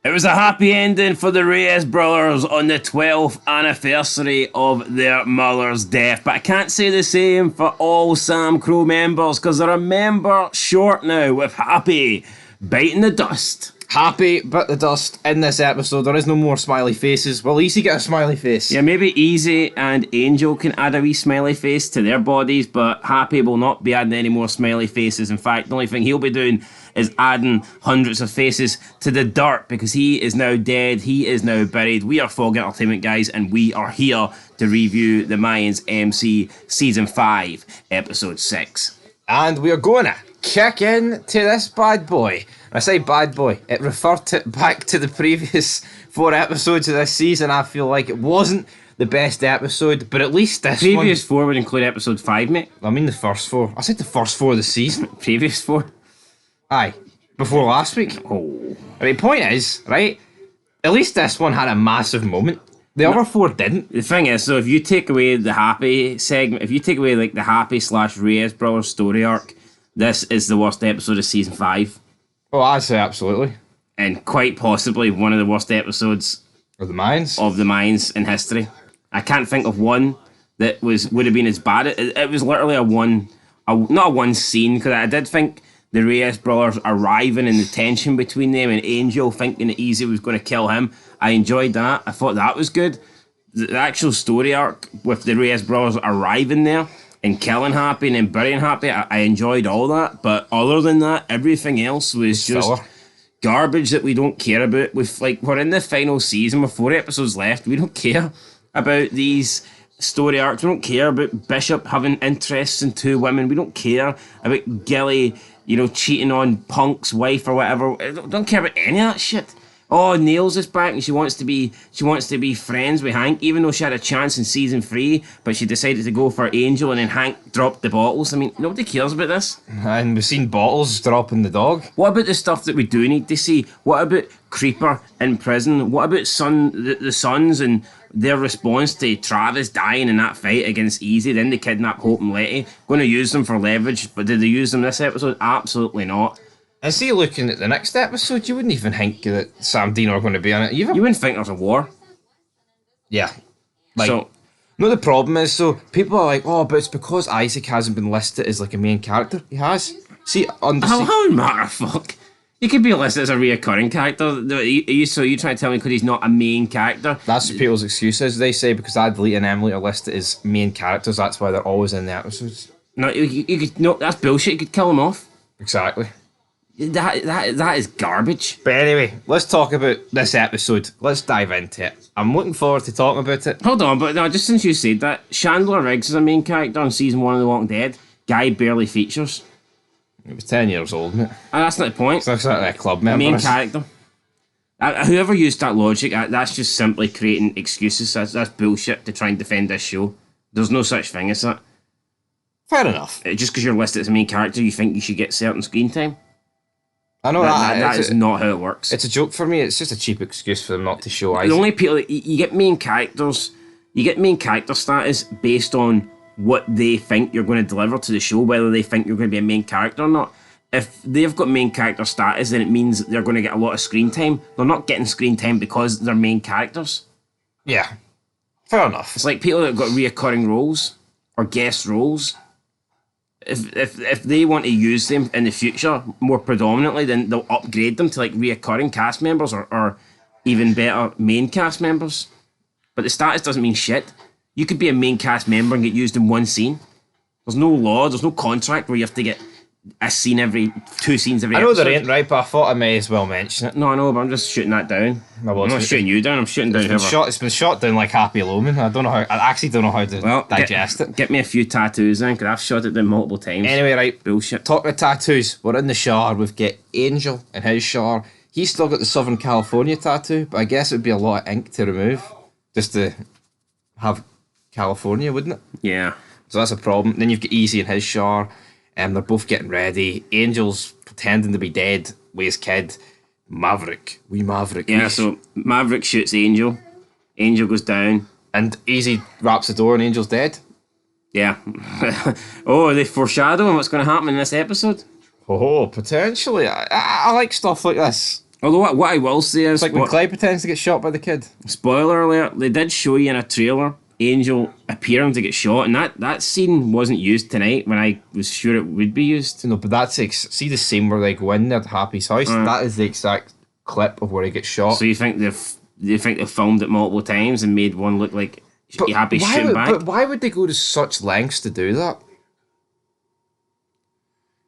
It was a happy ending for the Reyes brothers on the 12th anniversary of their mother's death, but I can't say the same for all Samcro members because they're a member short now with Happy biting the dust. Happy bit the dust in this episode. There is no more smiley faces. Will Easy get a smiley face? Yeah, maybe Easy and Angel can add a wee smiley face to their bodies, but Happy will not be adding any more smiley faces. In fact, the only thing he'll be doing is adding hundreds of faces to the dirt because he is now dead, he is now buried. We are Fog Entertainment, guys, and we are here to review the Mayans MC Season 5, Episode 6. And we are going to kick in to this bad boy. I say bad boy, it referred it back to the previous 4 episodes of this season. I feel like it wasn't the best episode, but at least this Previous 4 would include Episode 5, mate. I mean the first 4. I said the first 4 of the season. Previous 4? Aye, before last week. Oh. I mean, point is, right, at least this one had a massive moment. The other 4 didn't. The thing is, so if you take away the Happy segment, if you take away like the Happy / Reyes brothers story arc, this is the worst episode of Season 5. Oh, I'd say absolutely. And quite possibly one of the worst episodes Of the Mayans? of the Mayans in history. I can't think of one that would have been as bad. It was literally not a one scene, because I did think the Reyes brothers arriving and the tension between them and Angel thinking that Easy was going to kill him. I enjoyed that. I thought that was good. The actual story arc with the Reyes brothers arriving there and killing Happy and then burying Happy, I enjoyed all that. But other than that, everything else was just filler. garbage that we don't care about. We're in the final season with 4 episodes left. We don't care about these story arcs. We don't care about Bishop having interests in 2 women. We don't care about Gilly, cheating on Punk's wife or whatever. I don't care about any of that shit. Oh, Nails is back and she wants to be friends with Hank, even though she had a chance in season 3, but she decided to go for Angel and then Hank dropped the bottles. I mean, nobody cares about this. And we've seen bottles dropping the dog. What about the stuff that we do need to see? What about Creeper in prison? What about the Sons and their response to Travis dying in that fight against Easy? Then they kidnap Hope and Letty. Going to use them for leverage, but did they use them this episode? Absolutely not. And see, looking at the next episode, you wouldn't even think that Sam Dean are going to be in it either. You wouldn't think there's a war. Yeah. So the problem is, people are like, oh, but it's because Isaac hasn't been listed as like a main character. He has. See, on the how matter of fuck? He could be listed as a reoccurring character. So you trying to tell me because he's not a main character? That's what people's excuse is. They say because Adelita and Emily are listed as main characters, that's why they're always in the episodes. No, no, that's bullshit. You could kill them off. Exactly. That is garbage. But anyway, let's talk about this episode. Let's dive into it. I'm looking forward to talking about it. Hold on, but no, just since you said that, Chandler Riggs is a main character on season 1 of The Walking Dead. Guy barely features. It was 10 years old, isn't it? And that's not the point. So that's not a club member. Main character. Whoever used that logic, that's just simply creating excuses. That's bullshit to try and defend this show. There's no such thing as that. Fair enough. Just because you're listed as a main character, you think you should get certain screen time? I know that is not how it works. It's a joke for me. It's just a cheap excuse for them not to show Isaac. The only people you get main characters, you get main character status based on what they think you're going to deliver to the show, whether they think you're going to be a main character or not. If they've got main character status, then it means they're going to get a lot of screen time. They're not getting screen time because they're main characters. Yeah, fair enough. It's like people that have got reoccurring roles or guest roles. If they want to use them in the future more predominantly, then they'll upgrade them to like reoccurring cast members or even better main cast members. But the status doesn't mean shit. You could be a main cast member and get used in 1 scene. There's no law, there's no contract where you have to get a scene every 2 scenes every episode. I know there ain't, right, but I thought I may as well mention it. No, I know, but I'm just shooting that down. I'm not shooting you down, I'm shooting down whoever. It's been shot down like Happy Loman. I actually don't know how to digest it. Get me a few tattoos then, because I've shot it down multiple times. Anyway, right. Bullshit. Talking of tattoos, we're in the shower. We've got Angel in his shower. He's still got the Southern California tattoo, but I guess it would be a lot of ink to remove just to have California, wouldn't it? Yeah. So that's a problem. Then you've got Easy in his shower. They're both getting ready. Angel's pretending to be dead with his kid. Maverick. Yeah, so Maverick shoots Angel. Angel goes down. And Easy wraps the door and Angel's dead. Yeah. Oh, are they foreshadowing what's going to happen in this episode? Oh, potentially. I like stuff like this. Although what I will say is, It's like when Clay pretends to get shot by the kid. spoiler alert, they did show you in a trailer Angel appearing to get shot, and that scene wasn't used tonight when I was sure it would be used. No, but that's see the scene where they go in there to Happy's house. That is the exact clip of where he gets shot. So you think they've filmed it multiple times and made one look like Happy's shooting back? But why would they go to such lengths to do that?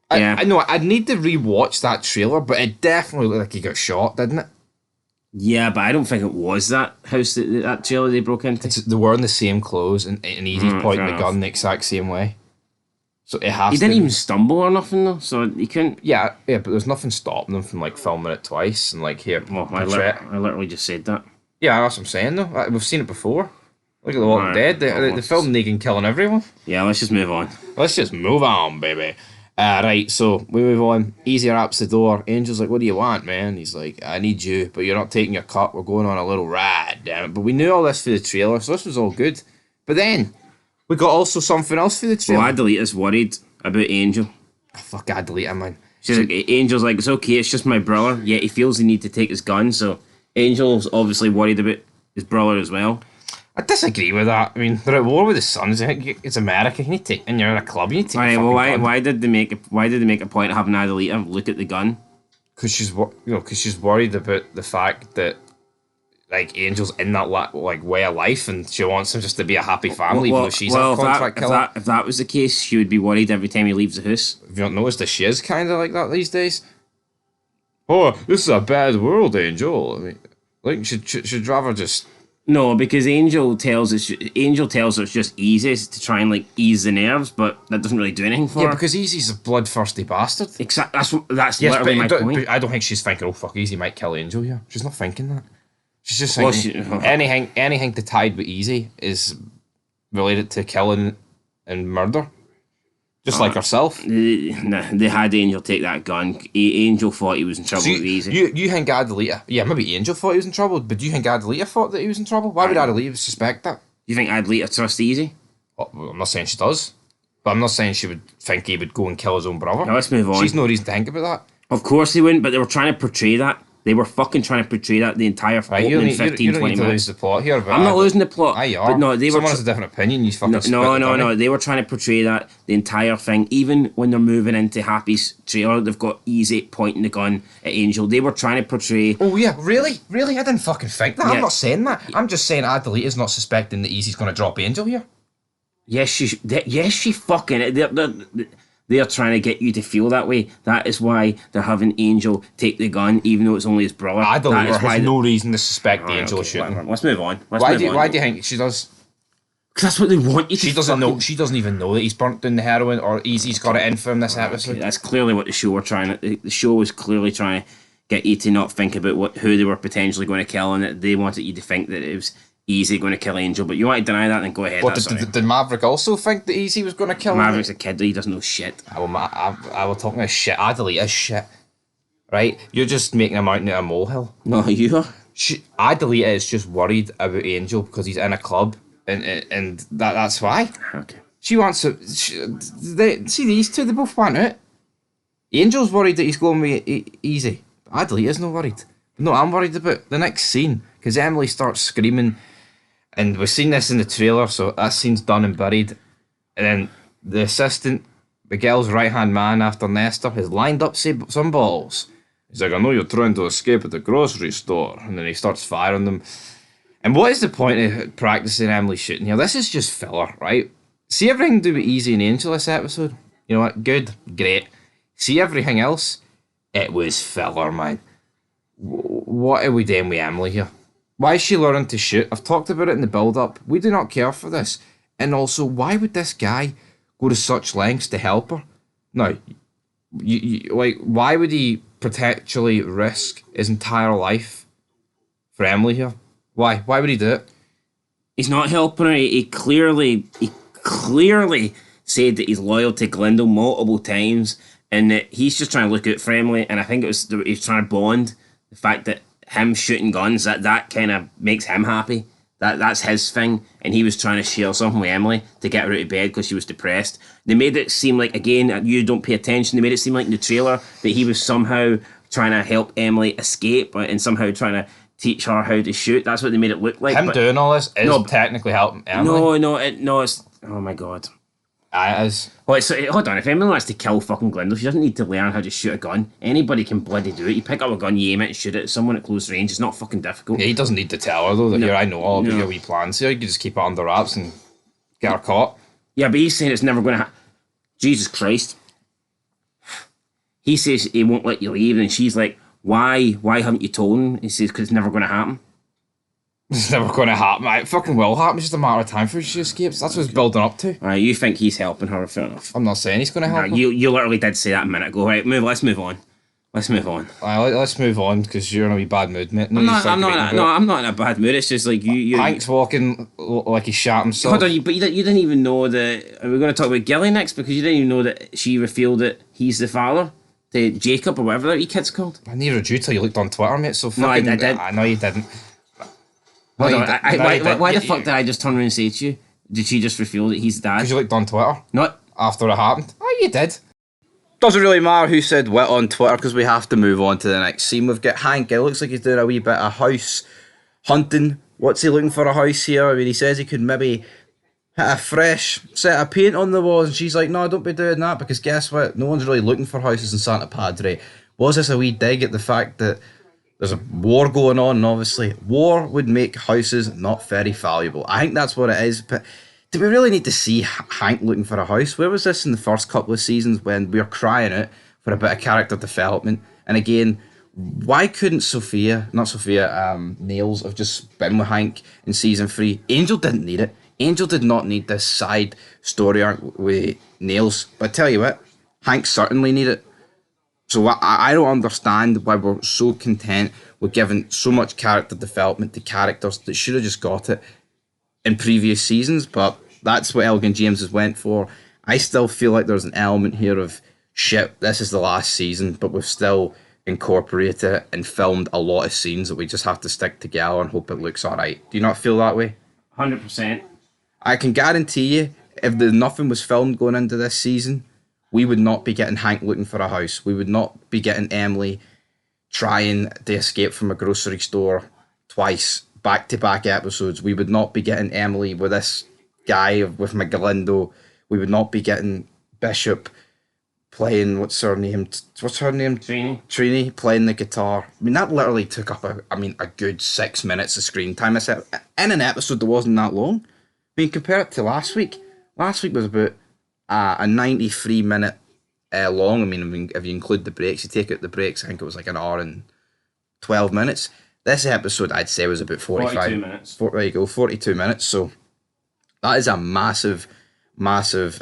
Yeah. I know. I'd need to rewatch that trailer, but it definitely looked like he got shot, didn't it? Yeah, but I don't think it was that house that trailer they broke into. They were in the same clothes, and Easy's pointing the fair gun the exact same way. So it has. He didn't even stumble or nothing though, so he couldn't. Yeah, but there's nothing stopping them from like filming it twice and like here. Well, I literally just said that. Yeah, that's what I'm saying though. We've seen it before. Look at The Walking Dead. They filmed Negan killing everyone. Yeah, let's just move on. Let's just move on, baby. Right, so we move on. Easy raps the door. Angel's like, "What do you want, man?" He's like, "I need you, but you're not taking your cut. We're going on a little ride, damn it." But we knew all this for the trailer, so this was all good. But then we got also something else for the trailer. Well, Adelita's worried about Angel. Oh, fuck Adelita, man. She's like, Angel's like, it's okay, it's just my brother. Yet he feels the need to take his gun, so Angel's obviously worried about his brother as well. I disagree with that. I mean, they're at war with the Suns. I think it's America. You need to take, and you're in a club. You need to take. Alright, well, why did they make a point of having Adelita look at the gun? Because she's worried about the fact that like Angel's in that like way of life, and she wants him just to be a happy family, even though she's a contract killer. If that was the case, she would be worried every time he leaves the house. Have you not noticed that she is kind of like that these days? Oh, this is a bad world, Angel. I mean, like should rather just. No, because Angel tells her it's just easy to try and like ease the nerves, but that doesn't really do anything for her. Yeah, because Easy's a bloodthirsty bastard. Exactly. That's literally my point. But I don't think she's thinking, "Oh fuck, Easy might kill Angel." Here, she's not thinking that. She's just thinking anything to tide with Easy is related to killing and murder, just like herself. They had Angel take that gun. Angel thought he was in trouble with Easy. You think Adelita? Yeah, maybe Angel thought he was in trouble, but do you think Adelita thought that he was in trouble? Why would Adelita suspect that? You think Adelita trusts Easy? Oh, well, I'm not saying she does, but I'm not saying she would think he would go and kill his own brother. Now let's move on. She's no reason to think about that. Of course they wouldn't, but they were trying to portray that. They were fucking trying to portray that the entire opening 15, 20 minutes. Lose the plot here. I'm not losing the plot. Aye, you are. But no, Someone has a different opinion. You fucking no. They were trying to portray that the entire thing. Even when they're moving into Happy's trailer, they've got Easy pointing the gun at Angel. They were trying to portray. Oh yeah, really? I didn't fucking think that. Yeah. I'm not saying that. I'm just saying Adelita's not suspecting that Easy's going to drop Angel here. Yes, she fucking. They're trying to get you to feel that way. That is why they're having Angel take the gun, even though it's only his brother. Adelita has no reason to suspect the Angel shooting. Let's move on. Why do you think she does? Because that's what they want you to. She doesn't know. She doesn't even know that he's burnt down the heroin, or Easy's got it in for him this episode. Okay, that's clearly what the show were trying to. The show was clearly trying to get you to not think about who they were potentially going to kill, and that they wanted you to think that it was Easy going to kill Angel. But you want to deny that, then go ahead. What, did Maverick also think that Easy was going to kill him? Maverick's a kid. He doesn't know shit. I will talking about shit. Adelita is shit. Right? You're just making a mountain out of a molehill. No, you are. Adelita is just worried about Angel because he's in a club, and that's why. Okay. She wants to. See these two. They both want it. Angel's worried that he's going to be Easy. Adelita's not worried. No, I'm worried about the next scene because Emily starts screaming, and we've seen this in the trailer, so that scene's done and buried. And then the assistant, Miguel's right-hand man after Nestor, has lined up some balls. He's like, "I know you're trying to escape at the grocery store," and then he starts firing them. And what is the point of practicing Emily shooting here? This is just filler, right? See everything to do with Easy and Angel this episode? You know what? Good, great. See everything else? It was filler, man. What are we doing with Emily here? Why is she learning to shoot? I've talked about it in the build-up. We do not care for this. And also, why would this guy go to such lengths to help her? No, why would he potentially risk his entire life for Emily here? Why? Why would he do it? He's not helping her. He clearly said that he's loyal to Glendale multiple times, and that he's just trying to look out for Emily. And I think he's trying to bond. The fact that him shooting guns, that kind of makes him happy. That's his thing. And he was trying to share something with Emily to get her out of bed because she was depressed. They made it seem like, again, you don't pay attention, they made it seem like in the trailer that he was somehow trying to help Emily escape and somehow trying to teach her how to shoot. That's what they made it look like. Him doing all this is technically helping Emily. It's... Oh my god. It is. Well, hold on. If Emily wants to kill fucking Glendale, she doesn't need to learn how to shoot a gun. Anybody can bloody do it. You pick up a gun, you aim it and shoot it at someone at close range. It's not fucking difficult. Yeah, he doesn't need to tell her, though, that here, I know all about your wee plans here. You can just keep it under wraps and get her caught. Yeah, but he's saying it's never going to happen. Jesus Christ. He says he won't let you leave, and she's like, why haven't you told him? He says, because it's never going to happen. It's never going to happen. It fucking will happen. It's just a matter of time before she escapes. That's what it's building up to. You think he's helping her? Fair enough. I'm not saying he's going to help her. You literally did say that a minute ago. Right, let's move on. Let's move on. Let's move on, because you're in a wee bad mood, mate. I'm not in a bad mood. It's just like you. Hank's walking like he shot himself. Hold on, but you didn't even know that. We're going to talk about Gilly next, because you didn't even know that she revealed that he's the father to Jacob or whatever that wee kid's called. I neither did you till you looked on Twitter, mate. So fucking. No, I didn't. I know you didn't. Hold on. Why the fuck did I just turn around and say to you? Did she just reveal that he's dad? Because you looked on Twitter. Not after it happened. Oh, you did. Doesn't really matter who said what on Twitter, because we have to move on to the next scene. We've got Hank. It looks like he's doing a wee bit of house hunting. What's he looking for a house here? I mean, he says he could maybe hit a fresh set of paint on the walls, and she's like, no, don't be doing that, because guess what? No one's really looking for houses in Santa Padre. Was this a wee dig at the fact that there's a war going on, and obviously war would make houses not very valuable. I think that's what it is, but do we really need to see Hank looking for a house? Where was this in the first couple of seasons when we were crying out for a bit of character development? And again, why couldn't Nails have just been with Hank in season 3? Angel didn't need it. Angel did not need this side story arc with Nails. But I tell you what, Hank certainly needed it. So I don't understand why we're so content with giving so much character development to characters that should have just got it in previous seasons, but that's what Elgin James has went for. I still feel like there's an element here of, shit, this is the last season, but we've still incorporated it and filmed a lot of scenes that we just have to stick together and hope it looks alright. Do you not feel that way? 100%. I can guarantee you, if nothing was filmed going into this season, we would not be getting Hank looking for a house. We would not be getting Emily trying to escape from a grocery store twice, back-to-back episodes. We would not be getting Emily with this guy, with McGalindo. We would not be getting Bishop playing, what's her name? Trini playing the guitar. I mean, that literally took up a good 6 minutes of screen time. In an episode that wasn't that long. I mean, compare it to last week. Last week was about a 93-minute long. I mean, if you include the breaks, you take out the breaks, I think it was like an hour and 12 minutes. This episode, I'd say, was about 42 minutes. There you go, 42 minutes. So that is a massive, massive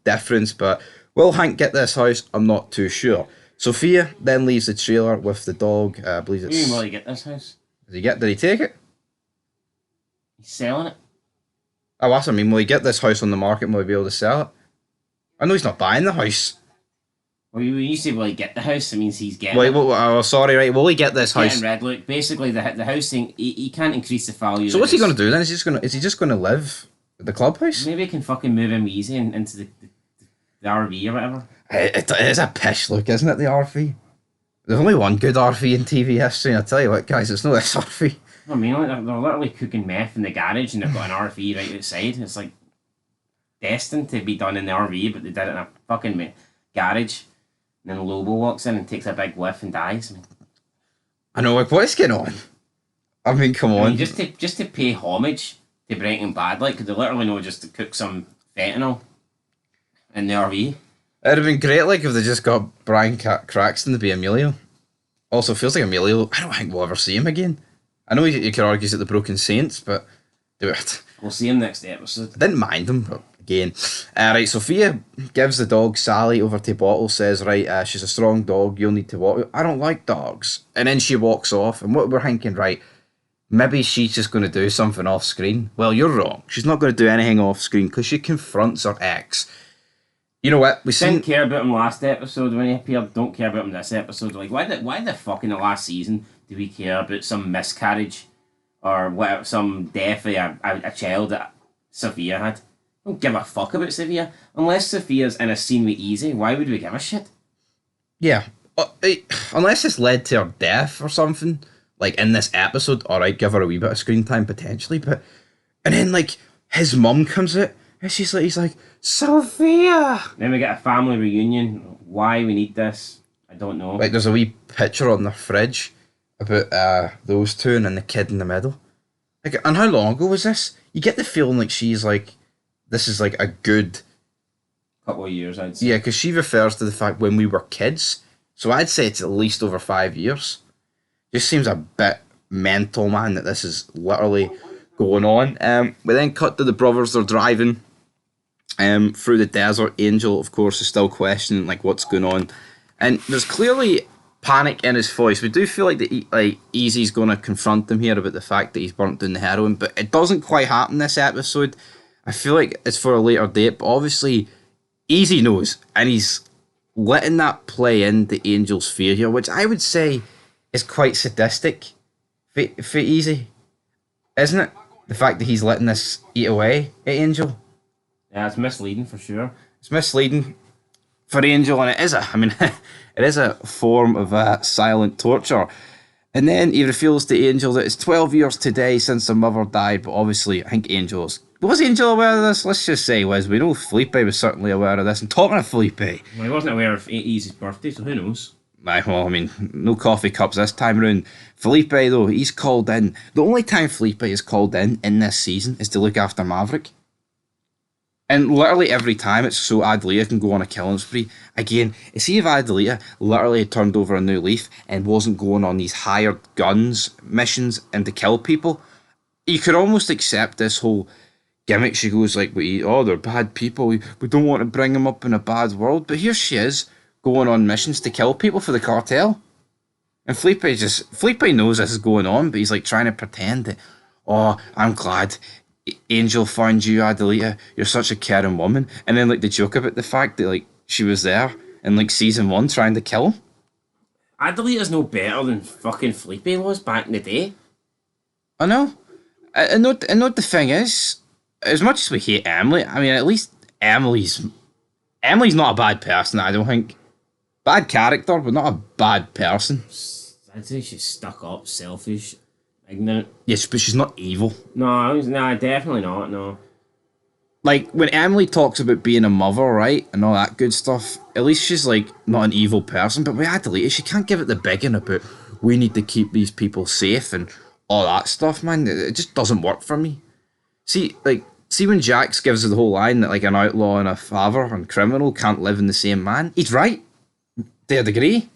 difference. But will Hank get this house? I'm not too sure. Sophia then leaves the trailer with the dog. I believe it's... Will he get this house? Did he take it? He's selling it. Oh, that's what I mean. Will he get this house on the market and will he be able to sell it? I know he's not buying the house. Well, when you say will he get the house, it means he's getting sorry, right. Will he get this house? Getting Redwood. Basically, the house thing, he can't increase the value. So what's he going to do then? Is he just going to live at the clubhouse? Maybe he can fucking move him easy into the RV or whatever. It is a pish look, isn't it, the RV? There's only one good RV in TV history, and I tell you what, guys, it's not this RV. I mean, they're literally cooking meth in the garage and they've got an RV right outside. It's like destined to be done in the RV, but they did it in a fucking garage. And then Lobo walks in and takes a big whiff and dies. I know, like, what is going on? I mean, come on. Just to pay homage to Breaking Bad, like, because they literally know just to cook some fentanyl in the RV. It'd have been great, like, if they just got Brian Cranston to be Emilio. Also, feels like Emilio, I don't think we'll ever see him again. I know you could argue he's at the Broken Saints, but do it. We'll see him next episode. I didn't mind him, but again. Right, Sophia gives the dog Sally over to Bottle, says, right, she's a strong dog, you'll need to walk. I don't like dogs. And then she walks off, and what we're thinking, right, maybe she's just going to do something off screen. Well, you're wrong. She's not going to do anything off screen because she confronts her ex. You know what? Didn't care about him last episode when he appeared. Don't care about him this episode. Like, why the fuck in the last season do we care about some miscarriage or what, some death of a child that Sophia had? Don't give a fuck about Sophia. Unless Sophia's in a scene with Easy, why would we give a shit? Yeah, unless it's led to her death or something, like in this episode, alright, give her a wee bit of screen time potentially, but and then like his mum comes out and he's like, Sophia. Then we get a family reunion. Why we need this, I don't know. Like there's a wee picture on the fridge about those two and then the kid in the middle. Like, and how long ago was this? You get the feeling like she's like, this is like a good couple of years, I'd say. Yeah, because she refers to the fact when we were kids. So I'd say it's at least over 5 years. Just seems a bit mental, man, that this is literally going on. We then cut to the brothers. They're driving through the desert. Angel, of course, is still questioning like what's going on, and there's clearly panic in his voice. We do feel like Easy's going to confront him here about the fact that he's burnt down the heroin, but it doesn't quite happen this episode. I feel like it's for a later date, but obviously Easy knows, and he's letting that play into Angel's fear here, which I would say is quite sadistic for Easy, isn't it? The fact that he's letting this eat away at Angel. Yeah, it's misleading for sure. It's misleading for Angel, and it is it is a form of silent torture. And then he reveals to Angel that it's 12 years today since her mother died, but obviously I think was Angel aware of this? Let's just say, Liz, we know Felipe was certainly aware of this. And talking of Felipe... Well, he wasn't aware of Easy's birthday, so who knows? Well, I mean, no coffee cups this time around. Felipe, though, he's called in. The only time Felipe is called in this season is to look after Maverick. And literally every time it's so Adelita can go on a killing spree. Again, see if Adelita literally had turned over a new leaf and wasn't going on these hired guns missions and to kill people, you could almost accept this whole gimmick. She goes like, they're bad people. We don't want to bring them up in a bad world. But here she is going on missions to kill people for the cartel. And Felipe knows this is going on, but he's like trying to pretend that, I'm glad Angel found you, Adelita. You're such a caring woman. And then like the joke about the fact that like she was there in like season 1 trying to kill him. Adelita's no better than fucking Felipe was back in the day. I know. I know the thing is, as much as we hate Emily, I mean, at least Emily's not a bad person, I don't think. Bad character, but not a bad person. I'd say she's stuck up, selfish, ignorant. Yes, but she's not evil. No, definitely not, no. Like, when Emily talks about being a mother, right, and all that good stuff, at least she's, like, not an evil person, but with Adelita, she can't give it the biggin about, we need to keep these people safe and all that stuff, man. It just doesn't work for me. See when Jax gives us the whole line that, like, an outlaw and a father and criminal can't live in the same man, he's right. To a degree.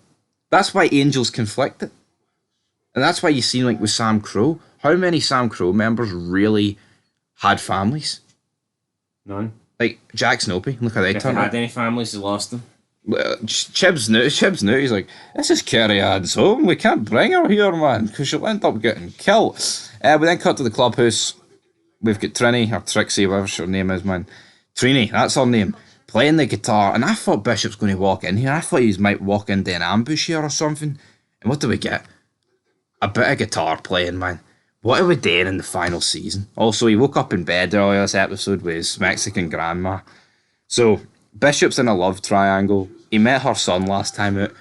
That's why Angel's conflicted. And that's why you see, like, with Samcro, how many Samcro members really had families? None. Like, Jack Snopey, look how they If they turned out. had any families, they lost them. Chibs knew, he's like, this is Carrie Ann's home, we can't bring her here, man, because she'll end up getting killed. We then cut to the clubhouse. We've got Trini, or Trixie, whatever her name is, man. Trini, that's her name, playing the guitar, and I thought Bishop's going to walk in here. I thought he might walk into an ambush here or something. And what do we get? A bit of guitar playing, man. What are we doing in the final season? Also, he woke up in bed earlier this episode with his Mexican grandma. So, Bishop's in a love triangle. He met her son last time out.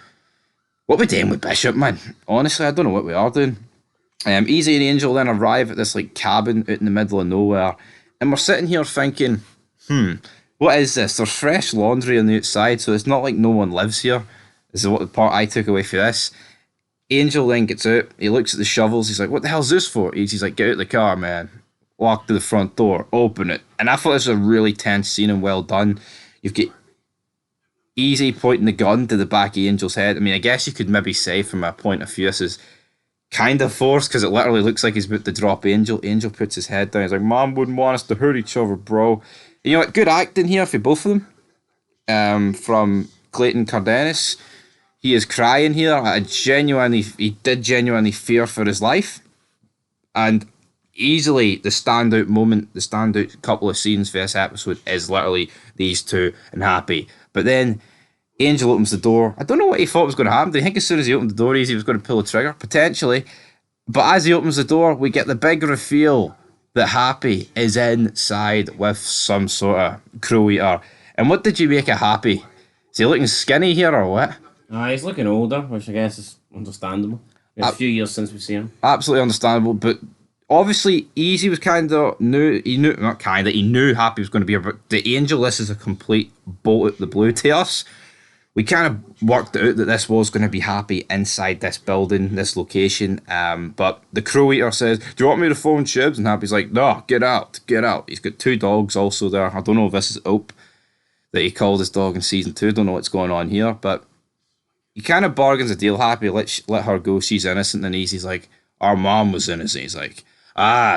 What are we doing with Bishop, man? Honestly, I don't know what we are doing. Easy and Angel then arrive at this like cabin out in the middle of nowhere. And we're sitting here thinking, what is this? There's fresh laundry on the outside, so it's not like no one lives here. This is what the part I took away for this. Angel then gets out, he looks at the shovels, he's like, what the hell's this for? He's like, get out the car, man. Walk to the front door, open it. And I thought this was a really tense scene and well done. You've got Easy pointing the gun to the back of Angel's head. I mean, I guess you could maybe say from a point of view this is kind of forced, because it literally looks like he's about to drop Angel. Angel puts his head down, he's like, Mom wouldn't want us to hurt each other, bro. And you know what, good acting here for both of them. From Clayton Cardenas. He is crying here. He did genuinely fear for his life. And easily the standout moment, the standout couple of scenes for this episode is literally these two and Happy. But then Angel opens the door. I don't know what he thought was going to happen. Do you think as soon as he opened the door, Easy was going to pull the trigger? Potentially. But as he opens the door, we get the big reveal that Happy is inside with some sort of crow eater. And what did you make of Happy? Is he looking skinny here or what? He's looking older, which I guess is understandable. It's a few years since we've seen him. Absolutely understandable, but obviously, Easy was kind of he knew Happy was going to be here, but the Angel, this is a complete bolt out the blue to us. We kind of worked out that this was going to be Happy inside this building, this location. But the Crow Eater says, "Do you want me to phone Shibs?" And Happy's like, "No, get out, get out." He's got 2 dogs also there. I don't know if this is Ope that he called his dog in season 2. Don't know what's going on here, but he kind of bargains a deal. Happy, let her go. She's innocent. And Easy's like, "Our mom was innocent." He's like,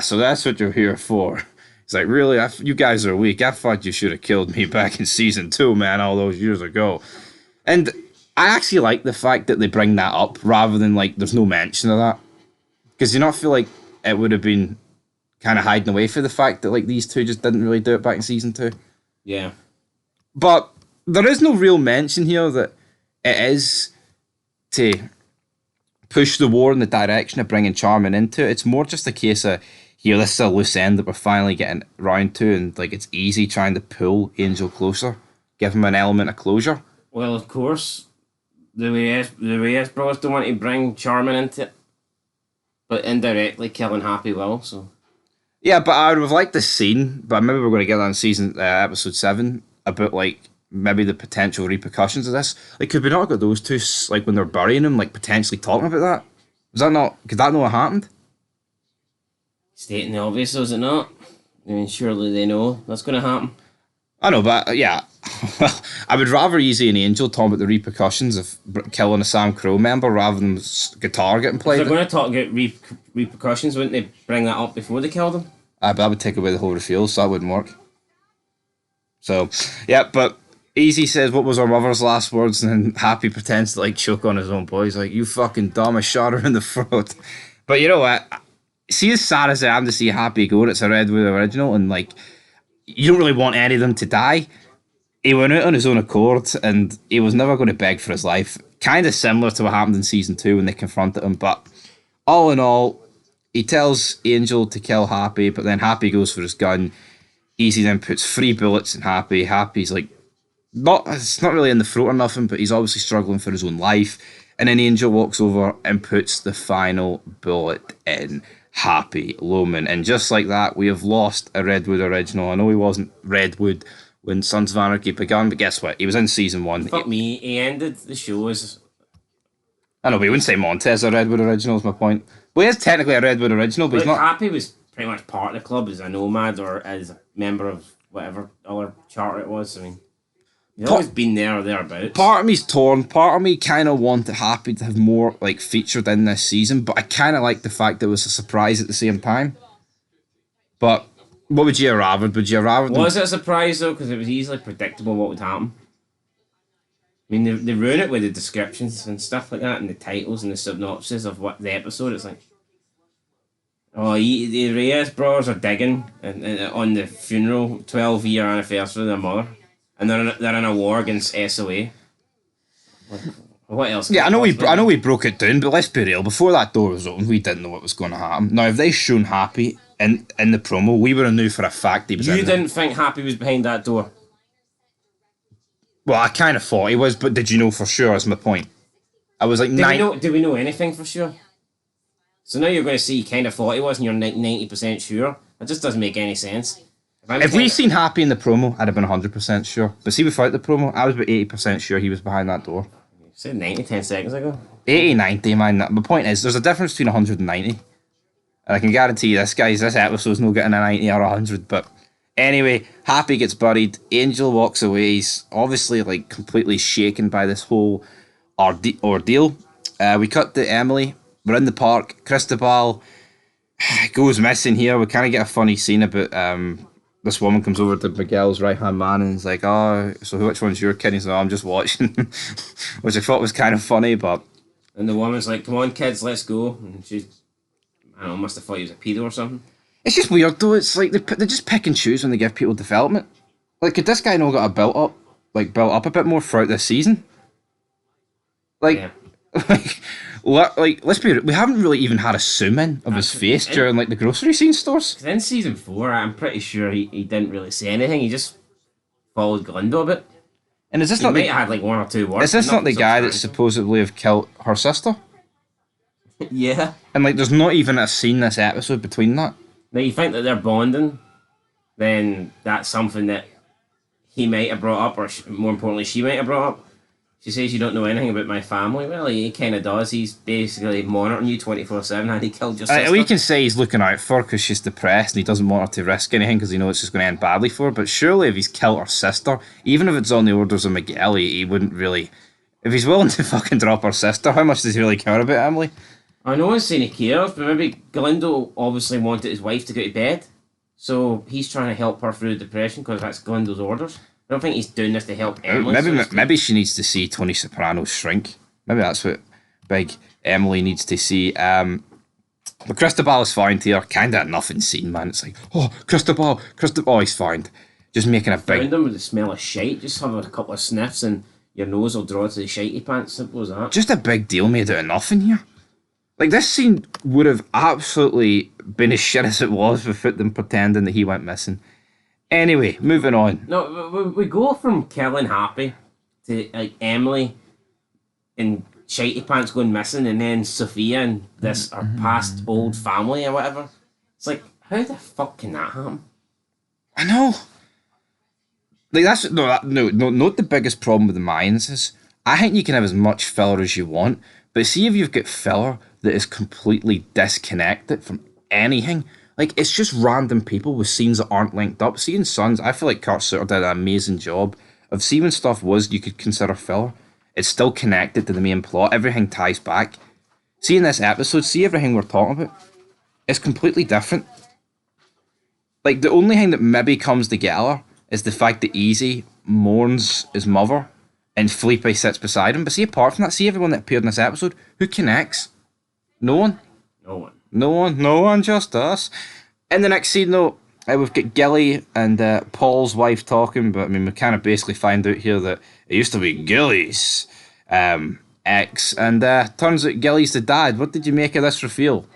so that's what you're here for. He's like, "Really? You guys are weak. I thought you should have killed me back in season 2, man, all those years ago." And I actually like the fact that they bring that up rather than, like, there's no mention of that. Because you not feel like it would have been kind of hiding away for the fact that, like, these two just didn't really do it back in season 2. Yeah. But there is no real mention here that it is to push the war in the direction of bringing Charmin into it. It's more just a case of, here, this is a loose end that we're finally getting round to, and, like, it's easy trying to pull Angel closer, give him an element of closure. Well, of course, the Reyes brothers don't want to bring Charmin into it, but indirectly killing Happy will, so... Yeah, but I would have liked the scene, but maybe we're going to get that in episode 7, about, like, maybe the potential repercussions of this. Like, could we not get those two, like, when they're burying him, like, potentially talking about that? Could that not have happened? Stating the obvious, is it not? I mean, surely they know that's going to happen. I know, but yeah. Well, I would rather Easy and Angel talk about the repercussions of killing a Samcro member rather than guitar getting played. If they're going to talk about repercussions, wouldn't they bring that up before they killed him? But that would take away the whole reveal, so that wouldn't work. So, yeah, but Easy says, "What was our mother's last words?" And then Happy pretends to, like, choke on his own boy. He's like, "You fucking dumb," I shot her in the throat. But you know what? See, as sad as I am to see Happy go, it's a Redwood original, and, like, you don't really want any of them to die. He went out on his own accord, and he was never going to beg for his life. Kind of similar to what happened in season 2 when they confronted him. But all in all, he tells Angel to kill Happy, but then Happy goes for his gun. Easy then puts 3 bullets in Happy. Happy's like, it's not really in the throat or nothing, but he's obviously struggling for his own life. And then Angel walks over and puts the final bullet in Happy Loman. And just like that, we have lost a Redwood original. I know he wasn't Redwood when Sons of Anarchy began, but guess what? He was in season 1. Fuck me, he ended the show as... I know, but he wouldn't say Montez a Redwood original is my point. Well, he is technically a Redwood original, but he's not... Happy was pretty much part of the club as a nomad or as a member of whatever other charter it was. I mean, he's always been there or thereabouts. Part of me's torn. Part of me kind of wanted Happy to have more, like, featured in this season, but I kind of like the fact that it was a surprise at the same time. But what would you have rather? Would you have rather... Was it a surprise, though? Because it was easily predictable what would happen. I mean, they ruin it with the descriptions and stuff like that, and the titles and the synopsis of what the episode. It's like, oh, the Reyes brothers are digging on the funeral 12-year anniversary of their mother, and they're in a war against SOA. What else? Yeah, I know we broke it down, but let's be real. Before that door was open, we didn't know what was going to happen. Now, if they shown Happy in the promo, we would have knew for a fact he was. You didn't think Happy was behind that door? Well, I kind of thought he was, but did you know for sure? Is my point. I was like, do we know anything for sure? So now you're going to say you kind of thought he was, and you're 90% sure. That just doesn't make any sense. If we seen Happy in the promo, I'd have been 100% sure. But see, without the promo, I was about 80% sure he was behind that door. You said 90 10 seconds ago. 80, 90, man. My point is, there's a difference between 100 and 90. And I can guarantee you this episode's not getting a 90 or 100. But anyway, Happy gets buried. Angel walks away. He's obviously, like, completely shaken by this whole ordeal. We cut to Emily. We're in the park. Cristobal goes missing here. We kind of get a funny scene about this woman comes over to Miguel's right-hand man and is like, "Oh, so which one's your kid?" He's like, "Oh, I'm just watching," which I thought was kind of funny, but... And the woman's like, "Come on, kids, let's go." And she, I don't know, must have thought he was a pedo or something. It's just weird, though. It's like they just pick and choose when they give people development. Like, could this guy not got built up a bit more throughout this season? Like, yeah. like, let's be real, we haven't really even had a zoom in of his face during, like, the grocery scene stores. Because in season 4, I'm pretty sure he didn't really say anything. He just followed Galindo a bit. And is this He not might the have had like one or two words. is this not the nothing guy that substantial. supposedly have killed her sister? Yeah. And like, there's not even a scene this episode between that. Now you think that they're bonding, then that's something that he might have brought up, or more importantly, she might have brought up. She says, "You don't know anything about my family." Well, he kind of does. He's basically monitoring you 24/7, and he killed your sister. We can say he's looking out for her because she's depressed and he doesn't want her to risk anything because he knows it's just going to end badly for her. But surely if he's killed her sister, even if it's on the orders of Miguel, he wouldn't really... If he's willing to fucking drop her sister, how much does he really care about Emily? I know he's saying he cares, but maybe Galindo obviously wanted his wife to go to bed. So he's trying to help her through depression because that's Galindo's orders. I don't think he's doing this to help Emily. Maybe she needs to see Tony Soprano shrink. Maybe that's what big Emily needs to see. But Cristobal is found here, kind of nothing seen, man. It's like, oh, Cristobal, he's found. Just making a big... Found him with the smell of shite. Just have a couple of sniffs and your nose will draw to the shitey pants. Simple as that. Just a big deal made out of nothing here. Like, this scene would have absolutely been as shit as it was without them pretending that he went missing. Anyway, moving on. No, we go from killing Happy to like Emily and Shitey Pants going missing, and then Sophia and this our past old family or whatever. It's like, how the fuck can that happen? I know. Like that's not the biggest problem with the Mayans is I think you can have as much filler as you want, but see if you've got filler that is completely disconnected from anything. Like, it's just random people with scenes that aren't linked up. See in Sons, I feel like Kurt Sutter did an amazing job of see when stuff was you could consider filler. It's still connected to the main plot. Everything ties back. See in this episode, see everything we're talking about. It's completely different. Like, the only thing that maybe comes together is the fact that Easy mourns his mother and Felipe sits beside him. But see, apart from that, see everyone that appeared in this episode, who connects? No one. No one, just us. In the next scene, though, we've got Gilly and Paul's wife talking, but I mean, we kind of basically find out here that it used to be Gilly's ex, and turns out Gilly's the dad. What did you make of this reveal?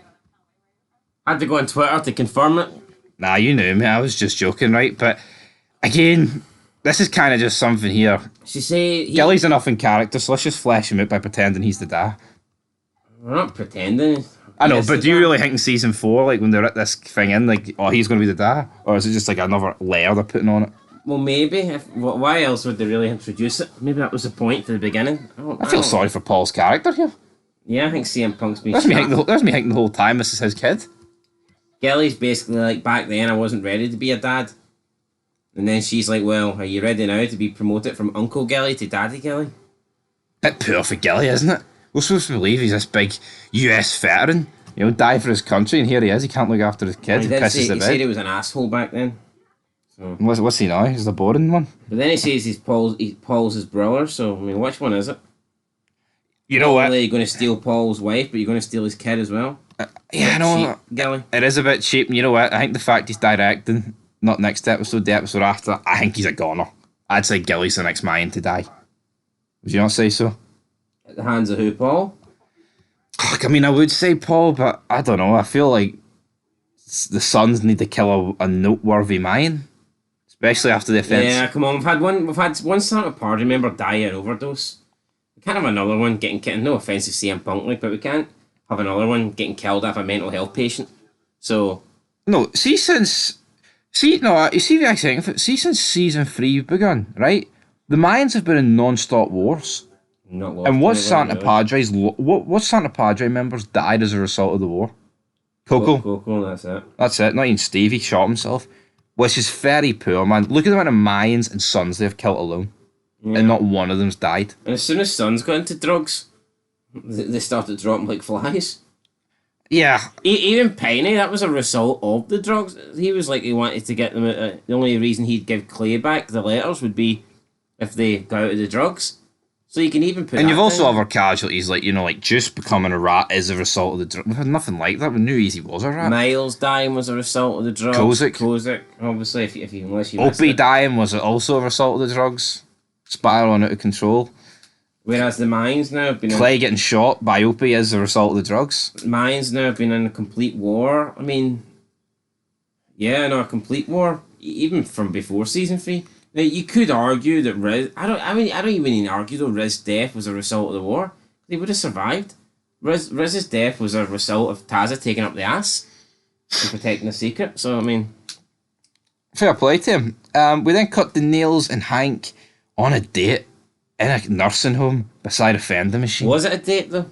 I had to go on Twitter to confirm it. Nah, you knew me. I was just joking, right? But again, this is kind of just something here. She say Gilly's enough in character, so let's just flesh him out by pretending he's the dad. We're not pretending. I know, but do you really think in season 4, like when they're at this thing in, like, oh, he's going to be the dad? Or is it just like another layer they're putting on it? Well, maybe. Why else would they really introduce it? Maybe that was the point for the beginning. I feel sorry for Paul's character here. Yeah, I think CM Punk's been There's me thinking the whole time this is his kid. Gilly's basically like, back then I wasn't ready to be a dad. And then she's like, well, are you ready now to be promoted from Uncle Gilly to Daddy Gilly? Bit poor for Gilly, isn't it? We're supposed to believe he's this big US veteran, you know, die for his country, and here he is, he can't look after his kids, he pisses the bed. He said he was an asshole back then. So. What's he now? He's the boring one. But then he says Paul's his brother, so, I mean, which one is it? You know what? You're going to steal Paul's wife, but you're going to steal his kid as well? Yeah, I know. Gilly. It is a bit cheap, and you know what? I think the fact he's directing, not next episode, the episode after, I think he's a goner. I'd say Gilly's the next Mayan to die. Would you not say so? At the hands of who, Paul? I mean, I would say Paul, but I don't know. I feel like the Sons need to kill a noteworthy Mayan, especially after the offense. Yeah, come on. We've had one Santa Party member die an overdose. We can't have another one getting killed. No offense to CM Punk, but we can't have another one getting killed off a mental health patient. So no, since season 3 begun, right? The Mayans have been in non-stop wars. And what's Santa Padre members died as a result of the war? Coco, that's it. That's it. Not even Steve, he shot himself. Which is very poor, man. Look at the amount of Mayans and Sons they've killed alone. Yeah. And not one of them's died. And as soon as Sons got into drugs, they started dropping like flies. Yeah. Even Penny, that was a result of the drugs. He was like, he wanted to get them out. The only reason he'd give Clay back the letters would be if they got out of the drugs. So you can even put. And you've also other casualties, like, you know, like Juice becoming a rat is a result of the drugs. We've had nothing like that. We knew Easy was a rat. Miles dying was a result of the drugs. Kozik, obviously, unless you. Opie dying was also a result of the drugs. Spiraling out of control. Whereas the Mayans now have been. Clay getting shot by Opie is a result of the drugs. Mayans now have been in a complete war. I mean, yeah, no, a complete war. Even from before season 3. Like, you could argue that Riz. I don't even argue though. Riz's death was a result of the war. They would have survived. Riz's death was a result of Taza taking up the ass and protecting the secret. So I mean, fair play to him. We then cut to Niels and Hank on a date in a nursing home beside a vending machine. was it a date though?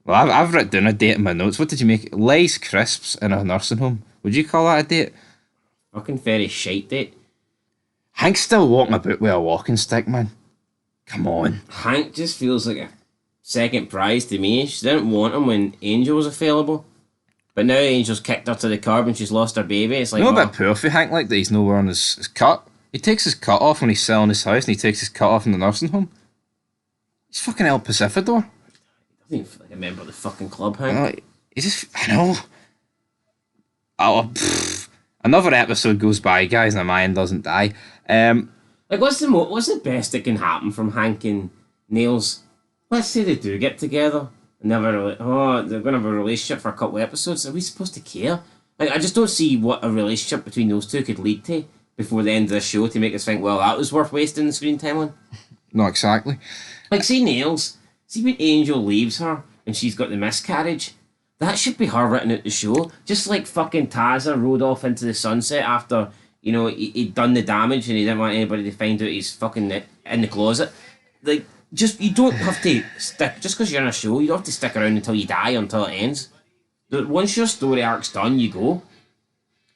Well, I've written down a date in my notes. What did you make? Lay's crisps in a nursing home. Would you call that a date? Fucking very shite date. Hank's still walking about with a walking stick, man. Come on. Hank just feels like a second prize to me. She didn't want him when Angel was available. But now Angel's kicked her to the curb and she's lost her baby. It's like, A bit poor for Hank like that he's nowhere on his cut. He takes his cut off when he's selling his house and he takes his cut off in the nursing home. He's fucking El Pacificador. I think feel like a member of the fucking club, Hank. I know. Another episode goes by, guys, and a Mayan doesn't die. Like, what's the best that can happen from Hank and Niels? Let's say they do get together and they're going to have a relationship for a couple of episodes. Are we supposed to care? Like, I just don't see what a relationship between those two could lead to before the end of the show to make us think, well, that was worth wasting the screen time on. Not exactly. Like, see Niels, see when Angel leaves her and she's got the miscarriage. That should be her written out the show. Just like fucking Taza rode off into the sunset after, he'd done the damage and he didn't want anybody to find out he's fucking in the closet. Like, you don't have to stick, just because you're in a show, you don't have to stick around until you die, until it ends. Once your story arc's done, you go.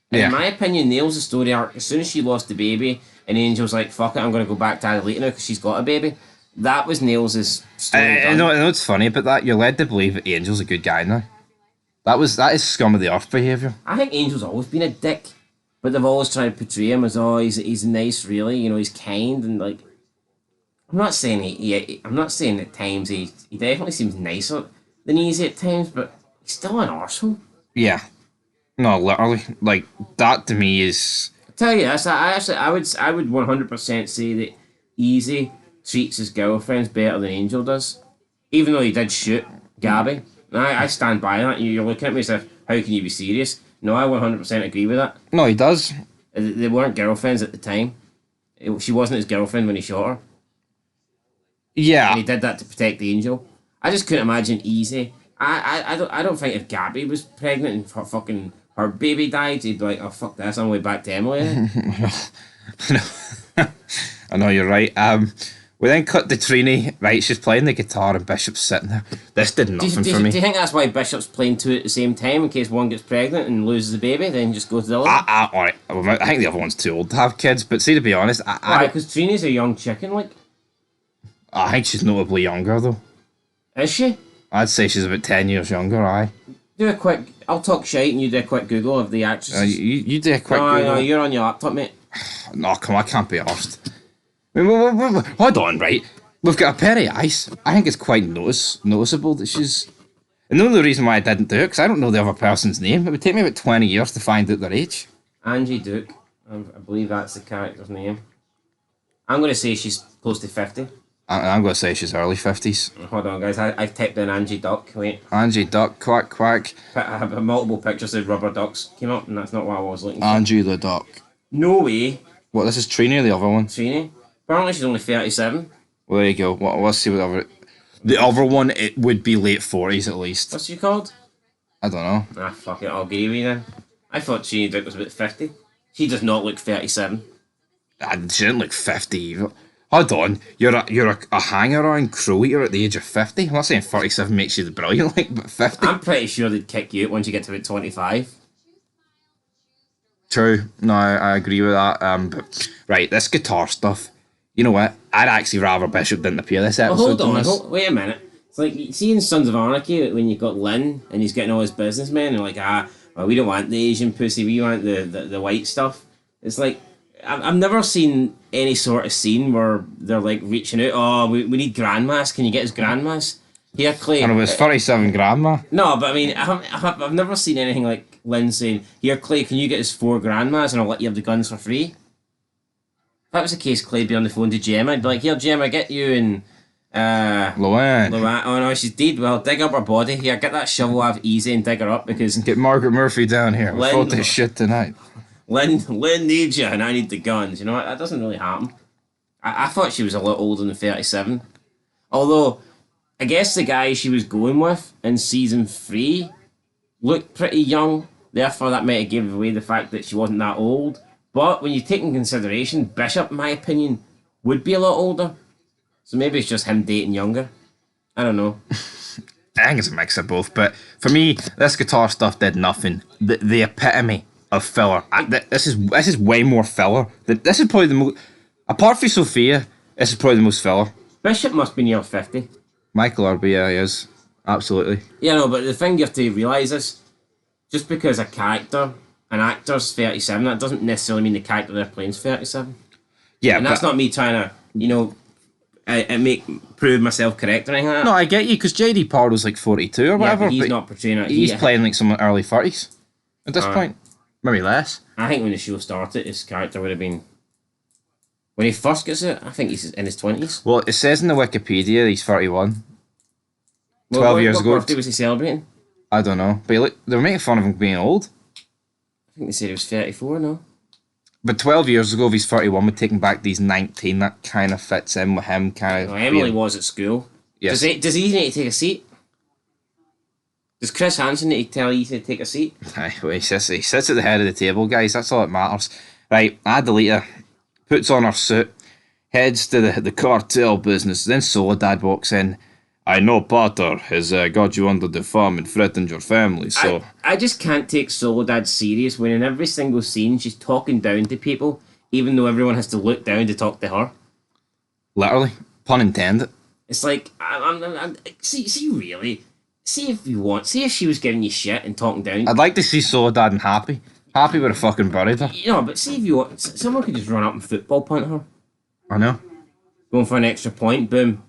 And in my opinion, Nails the story arc, as soon as she lost the baby and Angel's like, fuck it, I'm going to go back to Adelita now because she's got a baby. That was Nails' story done. I know it's funny about that. You're led to believe that Angel's a good guy now. That is scum of the earth behaviour. I think Angel's always been a dick, but they've always tried to portray him as he's nice, really. He's kind and like. I'm not saying I'm not saying at times he definitely seems nicer than Easy at times, but he's still an arsehole. Yeah, no, literally, like that to me is. I tell you this, I would 100% say that Easy treats his girlfriends better than Angel does, even though he did shoot Gabby. I stand by that. You're looking at me as if, how can you be serious? No, I 100% agree with that. No, he does. They weren't girlfriends at the time. She wasn't his girlfriend when he shot her. Yeah. And he did that to protect the Angel. I just couldn't imagine Easy. I don't think if Gabby was pregnant and her baby died, he'd be like, oh fuck this, I'm way back to Emily. I know you're right. We then cut to Trini. Right, she's playing the guitar and Bishop's sitting there. This did nothing for me. Do you think that's why Bishop's playing two at the same time in case one gets pregnant and loses the baby, then just go to the other one? Alright. I think the other one's too old to have kids, but see, to be honest, Why? Because Trini's a young chicken, like. I think she's notably younger, though. Is she? I'd say she's about 10 years younger, aye. Do a quick... I'll talk shite and you do a quick Google of the actresses. You do a quick Google. No, you're on your laptop, mate. No, come on, I can't be arsed. Hold on, right? We've got a pair of eyes. I think it's quite noticeable that she's... And the only reason why I didn't do it, because I don't know the other person's name. It would take me about 20 years to find out their age. Angie Duke. I believe that's the character's name. I'm going to say she's close to 50. I'm going to say she's early 50s. Hold on, guys. I've typed in Angie Duck. Wait. Angie Duck, quack, quack. I have multiple pictures of rubber ducks came up, and that's not what I was looking for. Angie the Duck. No way. What, this is Trini or the other one? Trini. Apparently she's only 37. Well, there you go. Let's see what other... The other one, it would be late 40s at least. What's she called? I don't know. Ah, fuck it. I'll agree with you then. I thought Trini Duck was about 50. She does not look 37. She didn't look 50 either. Hold on, you're a hanger-on crow eater at the age of 50? I'm not saying 47 makes you the brilliant, like, but 50? I'm pretty sure they'd kick you out once you get to about 25. True. No, I agree with that. But right, this guitar stuff, you know what? I'd actually rather Bishop didn't appear this episode. Wait a minute. It's like, see in Sons of Anarchy, when you've got Lynn and he's getting all his businessmen, and like, well, we don't want the Asian pussy, we want the white stuff. It's like, I've never seen any sort of scene where they're like reaching out, oh, we need grandmas, can you get his grandmas? Here, Clay. And it was 37 grandma. No, but I mean, I've never seen anything like Lynn saying, here, Clay, can you get his 4 grandmas and I'll let you have the guns for free? If that was the case, Clay'd be on the phone to Gemma, I'd be like, here, Gemma, get you and... Luann. Oh no, she's dead. Well, dig up her body. Here, get that shovel off Easy and dig her up because... Get Margaret Murphy down here. We fought this shit tonight. Lynn needs you and I need the guns. You know what? That doesn't really happen. I thought she was a lot older than 37. Although, I guess the guy she was going with in season 3 looked pretty young. Therefore, that might have given away the fact that she wasn't that old. But when you take in consideration, Bishop, in my opinion, would be a lot older. So maybe it's just him dating younger. I don't know. I think it's a mix of both, but for me, this guitar stuff did nothing. The epitome of filler. This is way more filler. This is probably the most. Apart from Sophia, this is probably the most filler. Bishop must be near 50. Michael Irby, yeah, he is. Absolutely. Yeah, no, but the thing you have to realise is, just because an actor's 37, that doesn't necessarily mean the character they're playing is 37. Yeah, and that's not me trying to, prove myself correct or anything like that. No, I get you, because J.D. Pardo's like 42 or whatever. But he's not portraying it. He's playing like someone early 30s at this point. Maybe less. I think when the show started, his character would have been... When he first gets it, I think he's in his 20s. Well, it says in the Wikipedia he's 31. 12 years ago. What birthday was he celebrating? I don't know. But they were making fun of him being old. I think they said he was 34, no? But 12 years ago, if he's 31, we're taking back these 19. That kind of fits in with him. Emily was at school. Yes. Does he need to take a seat? Does Chris Hansen need to tell you to take a seat? Aye, well, he sits at the head of the table, guys. That's all that matters. Right, Adelita puts on her suit, heads to the cartel business. Then Soledad walks in. I know Potter has got you under the farm and threatened your family, so... I just can't take Soledad serious when in every single scene she's talking down to people, even though everyone has to look down to talk to her. Literally. Pun intended. It's like, see really... See if she was giving you shit and talking down... I'd like to see Soledad and Happy. Happy would have fucking buried her. You know, but see if you want... Someone could just run up and football punt her. I know. Going for an extra point, boom.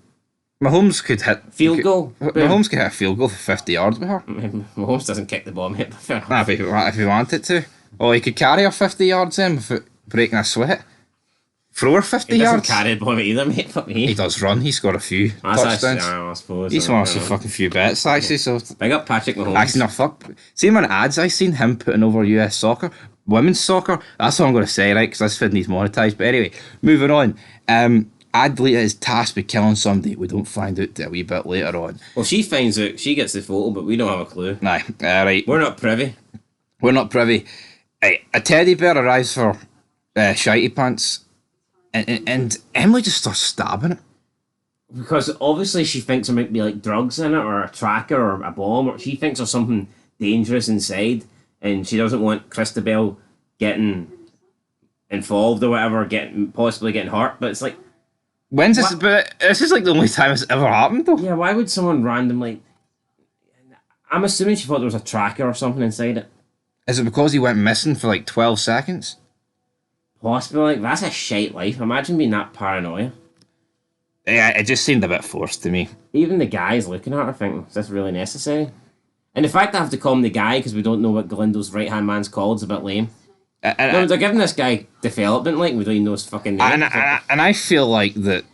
Mahomes could hit... Field goal. Mahomes could hit a field goal for 50 yards with her. Mahomes doesn't kick the ball, mate. If he wanted to. Or he could carry her 50 yards in without breaking a sweat. Throw her 50 yards. He doesn't carry the ball either, mate. Fuck me. He does run. He's got a few touchdowns. I suppose. He's won us a fucking few bets, actually. So big up Patrick Mahomes. Actually, no, fuck. See him on ads, I seen him putting over US soccer. Women's soccer. That's what I'm going to say, right? Because this video needs monetized. But anyway, moving on. Adelita is tasked with killing somebody. We don't find out till a wee bit later on. Well, she finds out. She gets the photo, but we don't have a clue. Nah, right. We're not privy. Right, a teddy bear arrives for Shitey Pants, and Emily just starts stabbing it. Because obviously she thinks there might be like drugs in it, or a tracker, or a bomb, or she thinks there's something dangerous inside, and she doesn't want Christabel getting involved or whatever, possibly getting hurt. But it's like... When's this? But this is like the only time it's ever happened, though. Yeah, why would someone randomly... I'm assuming she thought there was a tracker or something inside it. Is it because he went missing for like 12 seconds? Possibly. Like, that's a shite life. Imagine being that paranoia. Yeah, it just seemed a bit forced to me. Even the guys looking at her thinking, is this really necessary? And the fact I have to call him the guy because we don't know what Galindo's right-hand man's called is a bit lame. No, they're giving this guy development, like, we don't even know his fucking name. And I feel like that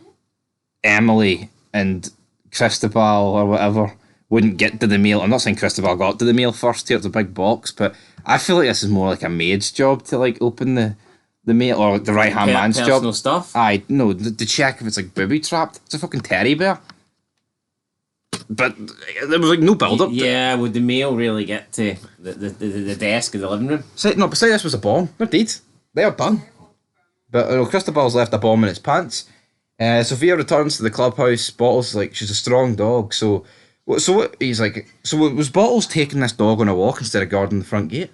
Emily and Christabel or whatever wouldn't get to the meal. I'm not saying Christabel got to the meal first here, it's a big box, but I feel like this is more like a maid's job to, like, open the meal, or the right-hand man's job. Personal stuff? Aye, no, to check if it's, like, booby-trapped. It's a fucking teddy bear. But there was, like, no build-up. Yeah, would the meal really get to the desk in the living room? Beside this was a bomb. They're dead. They are done. But Christabel's left a bomb in its pants. Sophia returns to the clubhouse. Bottles like she's a strong dog. So what? He's like, so was Bottles taking this dog on a walk instead of guarding the front gate?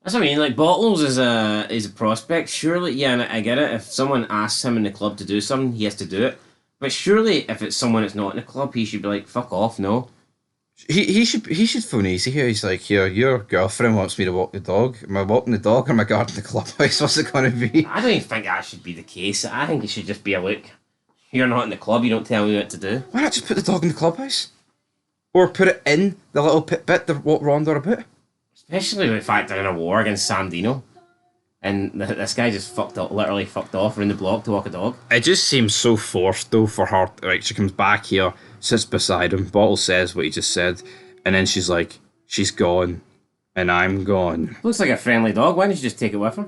That's what I mean. Like, Bottles is a prospect. Surely, yeah, and I get it. If someone asks him in the club to do something, he has to do it. But surely, if it's someone that's not in the club, he should be like, "Fuck off, no." He should phone easy here. He's like, here, your girlfriend wants me to walk the dog. Am I walking the dog or am I guarding the clubhouse? What's it going to be? I don't even think that should be the case. I think it should just be a look. You're not in the club. You don't tell me what to do. Why not just put the dog in the clubhouse, or put it in the little pit bit that what Ronda about? Especially with the fact they're in a war against Sandino. And this guy just literally fucked off around the block to walk a dog. It just seems so forced, though, for her. Right, she comes back here, sits beside him, Bottle says what he just said, and then she's like, she's gone, and I'm gone. Looks like a friendly dog. Why don't you just take it with her?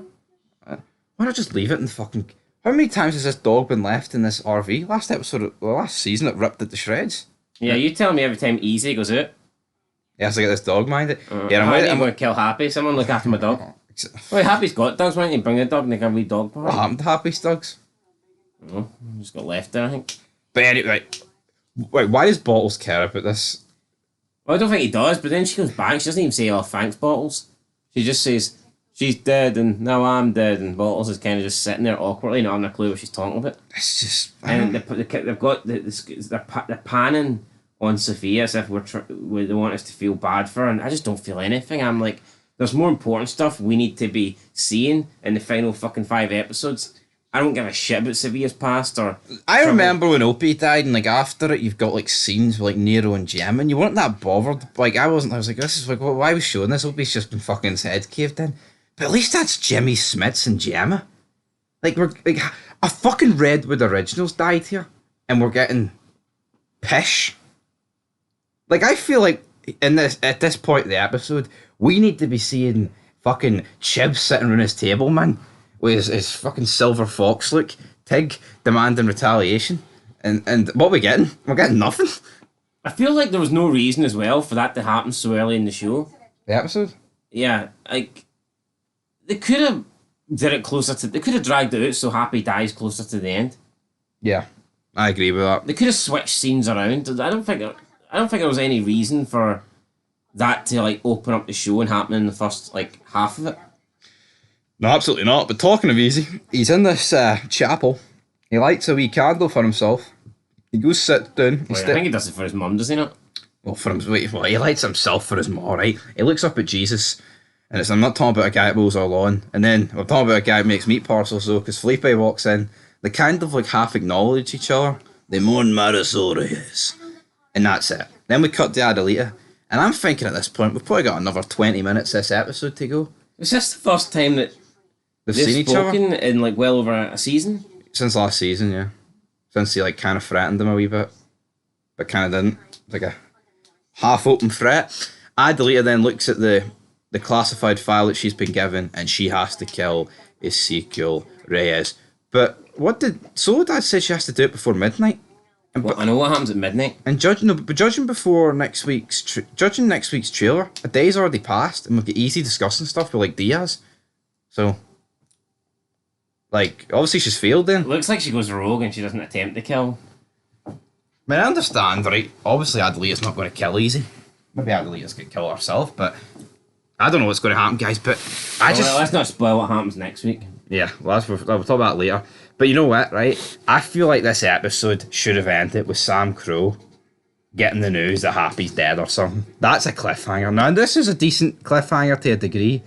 Why not just leave it and fucking... How many times has this dog been left in this RV? Last season, it ripped it to shreds. Yeah, you tell me every time Easy goes out. He has to get this dog minded. Yeah, I'm going to kill Happy. Someone look after my dog. Wait, Happy's got dogs. Why don't you bring the dog and they can have a wee dog party? What happened to Happy's dogs? Oh, just got left there, I think. But anyway, wait, why does Bottles care about this? Well, I don't think he does, but then she comes back. She doesn't even say, "Oh, thanks, Bottles." She just says, "She's dead," and now I'm dead, and Bottles is kind of just sitting there awkwardly, not having a clue what she's talking about. It's just... And they've got they're panning on Sophia as if they want us to feel bad for her, and I just don't feel anything. I'm like, there's more important stuff we need to be seeing in the final fucking 5 episodes. I don't give a shit about Sophia's past or... I remember when Opie died, and like after it, you've got like scenes with like Nero and Jem, and you weren't that bothered. Like I wasn't. I was like, this is like, why are we showing this? Opie's just been fucking his head caved in. But at least that's Jimmy Smits and Gemma. Like we're like a fucking Redwood originals died here, and we're getting pish. Like I feel like at this point in the episode, we need to be seeing fucking Chib sitting around his table, man, with his fucking silver fox look, Tig demanding retaliation, and what we getting? We're getting nothing. I feel like there was no reason as well for that to happen so early in the show. The episode? Yeah, like they could have did it closer to. They could have dragged it out so Happy dies closer to the end. Yeah, I agree with that. They could have switched scenes around. I don't think there was any reason for that to like open up the show and happen in the first like half of it. No, absolutely not. But talking of Easy, he's in this chapel. He lights a wee candle for himself. He goes sit down. I think he does it for his mum, does he not? Well, he lights himself for his mom, right? He looks up at Jesus, and I'm not talking about a guy that mows our lawn. And then we're talking about a guy who makes meat parcels, though, because Felipe walks in. They kind of like half acknowledge each other. They mourn Marisol Reyes. And that's it. Then we cut to Adelita. And I'm thinking at this point, we've probably got another 20 minutes this episode to go. Is this the first time that they've seen each other? In like well over a season? Since last season, yeah. Since he like kind of threatened him a wee bit. But kind of didn't. Like a half-open threat. Adelita then looks at the classified file that she's been given, and she has to kill Ezekiel Reyes. But what did Soledad say she has to do it before midnight? Well, I know what happens at midnight. And judging before next week's trailer, a day's already passed, and we've got Easy discussing stuff with like Diaz. So, like, obviously she's failed then. It looks like she goes rogue and she doesn't attempt to kill. I mean, I understand, right? Obviously, Adelita's not going to kill Easy. Maybe Adelita's going to kill herself, but I don't know what's going to happen, guys. But well, let's not spoil what happens next week. Yeah, well, we'll talk about that later. But you know what, right? I feel like this episode should have ended with Samcro getting the news that Happy's dead or something. That's a cliffhanger. Now, this is a decent cliffhanger to a degree,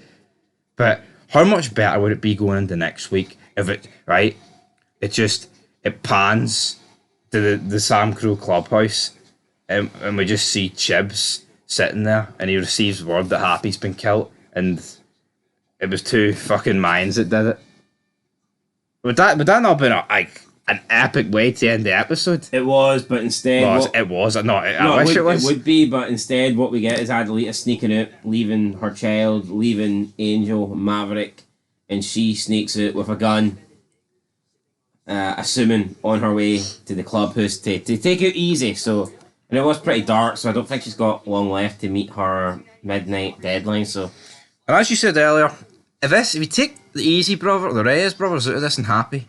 but how much better would it be going into next week if it pans to the Samcro clubhouse and we just see Chibs sitting there and he receives word that Happy's been killed and it was 2 fucking Mayans that did it. Would that not have been an epic way to end the episode? It was, but instead... I wish it was. It would be, but instead what we get is Adelita sneaking out, leaving her child, leaving Angel, Maverick, and she sneaks out with a gun, assuming on her way to the clubhouse to take it easy. So, and it was pretty dark, so I don't think she's got long left to meet her midnight deadline. So, and as you said earlier, if you take the the Reyes brothers out of this and Happy,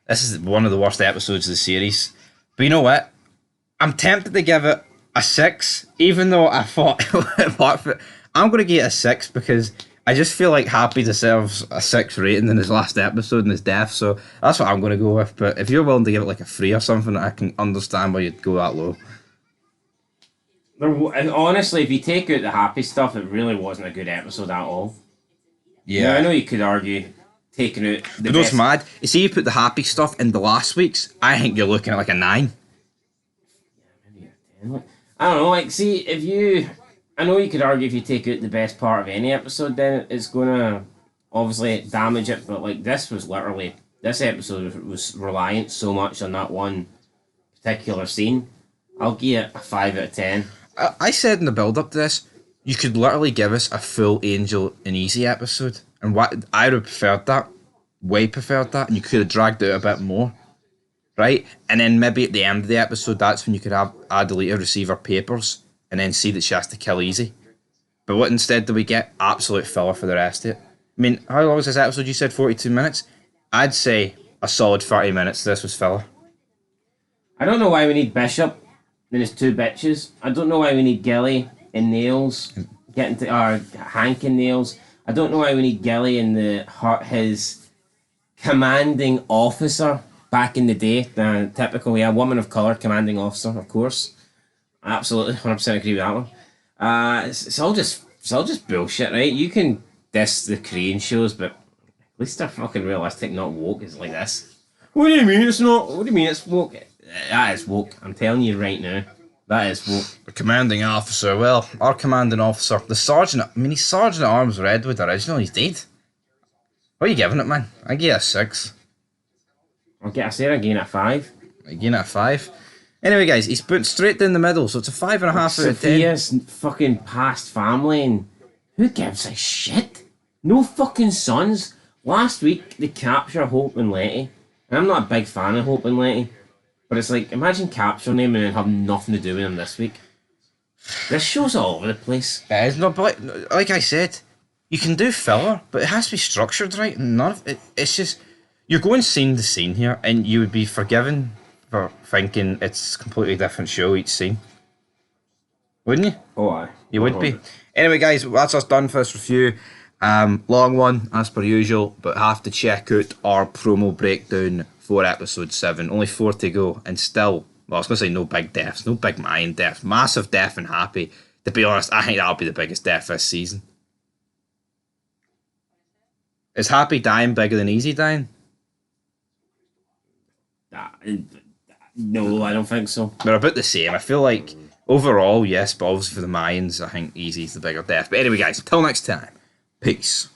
this is one of the worst episodes of the series. But you know what? I'm tempted to give it a 6, even though I thought it worked. I'm going to give it a 6 because I just feel like Happy deserves a 6 rating in his last episode and his death. So that's what I'm going to go with. But if you're willing to give it like a 3 or something, I can understand why you'd go that low. And honestly, if you take out the Happy stuff, it really wasn't a good episode at all. Yeah, I know you could argue taking out the but that's mad. You see, you put the Happy stuff in the last week's, I think you're looking at like a 9. Yeah, maybe a 10. I don't know, like, see, if you... I know you could argue if you take out the best part of any episode, then it's going to obviously damage it, but like, this episode was reliant so much on that one particular scene. I'll give it a 5 out of 10. I said in the build-up to this, you could literally give us a full Angel and Easy episode, and what I would have preferred that. way preferred that, and you could have dragged it out a bit more, right? And then maybe at the end of the episode, that's when you could have Adelita receive her papers and then see that she has to kill easy. But what instead do we get? Absolute filler for the rest of it. I mean, how long was this episode? You said 42 minutes? I'd say a solid 30 minutes this was filler. I don't know why we need Bishop and his two bitches. I don't know why we need Gilly and Nails getting to, or Hank and Nails. I don't know why we need Gilly and his commanding officer back in the day. Typical, yeah, woman of colour, commanding officer, of course. Absolutely, 100% agree with that one. It's all just bullshit, right? You can diss the Korean shows, but at least they're fucking realistic, not woke. It's like this. What do you mean it's not? What do you mean it's woke? That is woke. I'm telling you right now. That is woke. The commanding officer, well, our commanding officer, the sergeant, I mean, he's Sergeant at Arms Redwood original, he's dead. What are you giving it, man? I give it a 6. I said I gain it a 5. I gain it a 5. Anyway, guys, he's put straight down the middle, so it's a 5.5 out of 10. Sophia's fucking past family, and who gives a shit? No fucking sons. Last week, they capture Hope and Letty. And I'm not a big fan of Hope and Letty. But it's like, imagine capturing him and having nothing to do with him this week. This show's all over the place. It is not, but like I said, you can do filler, but it has to be structured right. And none of it, it's just, you're going scene to scene here, and you would be forgiven for thinking it's a completely different show each scene. Wouldn't you? Oh, aye. You would be. Anyway, guys, that's us done for this review. Long one, as per usual, but have to check out our promo breakdown for episode 7. Only 4 to go, and still, well, I was going to say no big deaths, no big Mayan deaths. Massive death and Happy. To be honest, I think that'll be the biggest death this season. Is Happy dying bigger than Easy dying? No, I don't think so. They're about the same. I feel like, overall, yes, but obviously for the Mayans, I think Easy's the bigger death. But anyway, guys, until next time, peace.